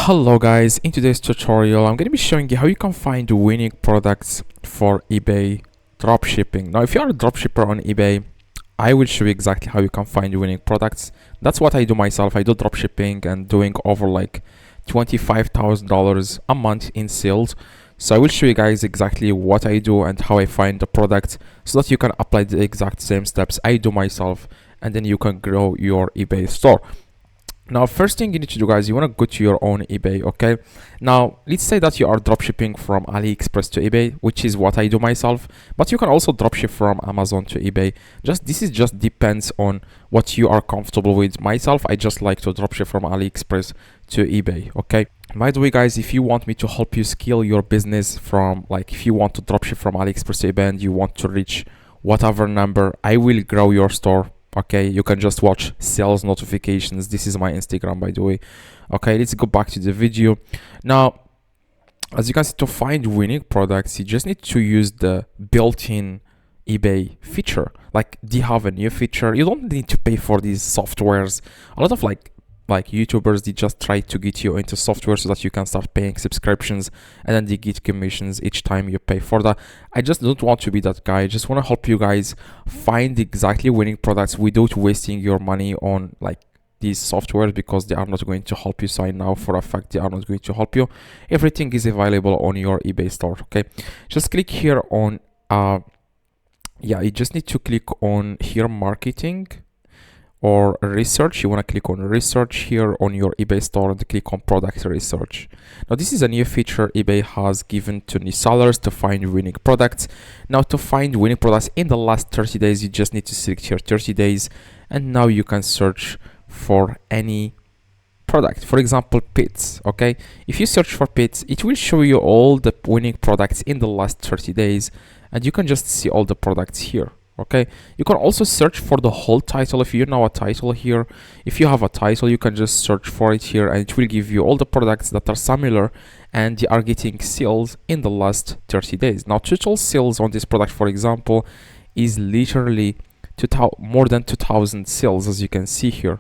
Hello guys, in today's tutorial I'm going to be showing you how you can find winning products for eBay dropshipping. Now if you are a dropshipper on eBay, I will show you exactly how you can find winning products. That's what I do myself. I do dropshipping and doing over like $25,000 a month in sales. So I will show you guys exactly what I do and how I find the product so that you can apply the exact same steps I do myself, and then you can grow your eBay store. Now, first thing you need to do, guys, you want to go to your own eBay. Okay, now let's say that you are dropshipping from AliExpress to eBay, which is what I do myself, but you can also dropship from Amazon to eBay. This just depends on what you are comfortable with. Myself, I just like to dropship from AliExpress to eBay. Okay, by the way, guys, if you want me to help you scale your business from, like, if you want to dropship from AliExpress to eBay and you want to reach whatever number, I will grow your store. Okay, you can just watch sales notifications. This is my Instagram, by the way. Okay, let's go back to the video. Now, as you can see, to find winning products, you just need to use the built-in eBay feature. Like, they have a new feature. You don't need to pay for these softwares. A lot of like YouTubers, they just try to get you into software so that you can start paying subscriptions, and then they get commissions each time you pay for that. I just don't want to be that guy. I just want to help you guys find exactly winning products without wasting your money on like these softwares, because they are not going to help you. So I know for a fact they are not going to help you. Everything is available on your eBay store. Okay, just click here on you just need to click on here, marketing or research. You want to click on research here on your eBay store and click on product research. Now this is a new feature eBay has given to new sellers to find winning products. Now to find winning products in the last 30 days, you just need to select here 30 days, and now you can search for any product. For example, pits. Okay, if you search for pits, it will show you all the winning products in the last 30 days, and you can just see all the products here. Okay, you can also search for the whole title. If you know a title here, if you have a title, you can just search for it here, and it will give you all the products that are similar and they are getting sales in the last 30 days. Now total sales on this product, for example, is literally more than 2,000 sales, as you can see here.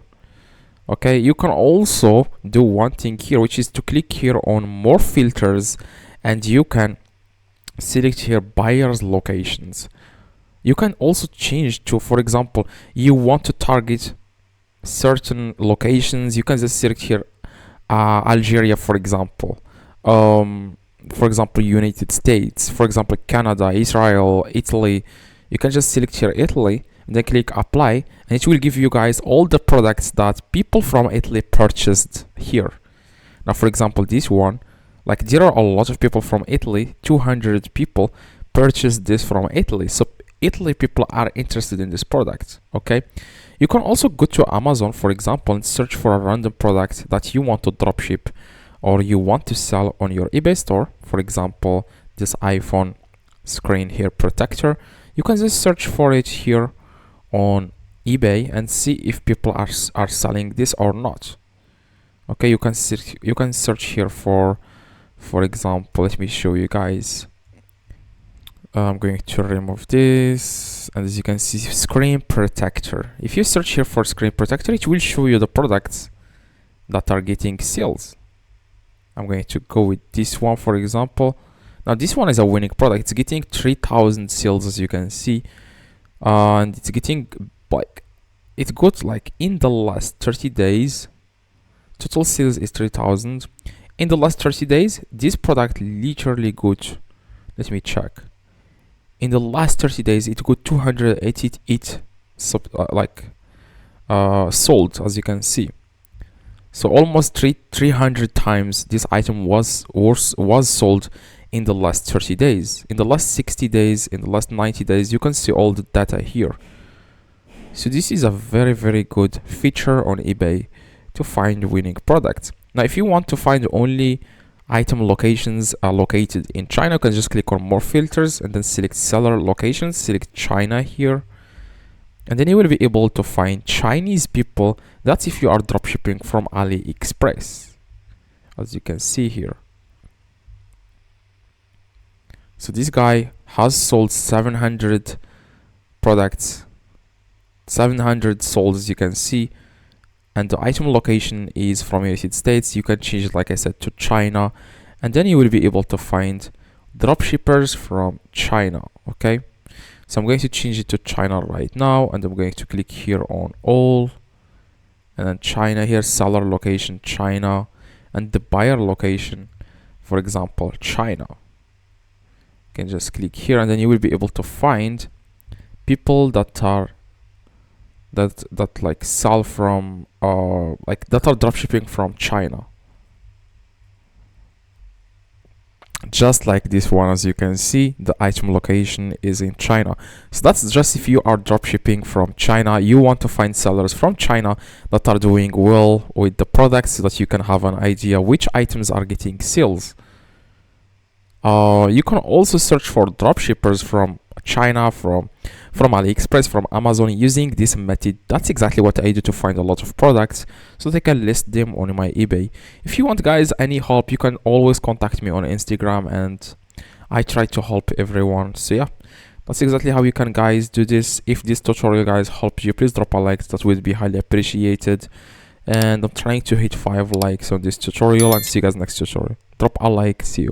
Okay, you can also do one thing here, which is to click here on more filters, and you can select here buyers locations. You can also change to, for example, you want to target certain locations. You can just select here Algeria, for example, United States, for example, Canada, Israel, Italy. You can just select here Italy and then click apply, and it will give you guys all the products that people from Italy purchased here. Now, for example, this one, like, there are a lot of people from Italy. 200 people purchased this from Italy. So Italy people are interested in this product. Okay, you can also go to Amazon, for example, and search for a random product that you want to dropship or you want to sell on your eBay store. For example, this iPhone screen here protector. You can just search for it here on eBay and see if people are selling this or not. Okay, you can search here for example, let me show you guys. I'm going to remove this, and as you can see, screen protector. If you search here for screen protector, it will show you the products that are getting sales. I'm going to go with this one, for example. Now this one is a winning product. It's getting 3,000 sales, as you can see, and it's getting like, it got like in the last 30 days, total sales is 3,000. In the last 30 days, this product literally got, let me check. In the last 30 days, it got 288 sold, as you can see. So almost 300 times this item was sold in the last 30 days. In the last 60 days, in the last 90 days, you can see all the data here. So this is a very, very good feature on eBay to find winning products. Now, if you want to find only item locations are located in China, you can just click on more filters and then select seller locations, select China here, and then you will be able to find Chinese people. That's if you are dropshipping from AliExpress, as you can see here. So this guy has sold 700 products, 700 sold, as you can see, and the item location is from United States, you can change it, like I said, to China, and then you will be able to find dropshippers from China. Okay, so I'm going to change it to China right now, and I'm going to click here on all, and then China here, seller location China, and the buyer location, for example, China. You can just click here, and then you will be able to find people that are that like sell from like that are dropshipping from China, just like this one. As you can see, the item location is in China. So that's just if you are dropshipping from China, you want to find sellers from China that are doing well with the products, so that you can have an idea which items are getting sales. You can also search for dropshippers from China, from AliExpress, from Amazon, using this method. That's exactly what I do to find a lot of products so they can list them on my eBay. If you want, guys, any help, you can always contact me on Instagram, and I try to help everyone. So yeah, that's exactly how you can, guys, do this. If this tutorial, guys, helped you, please drop a like. That would be highly appreciated. And I'm trying to hit 5 likes on this tutorial, and see you guys next tutorial. Drop a like. See you.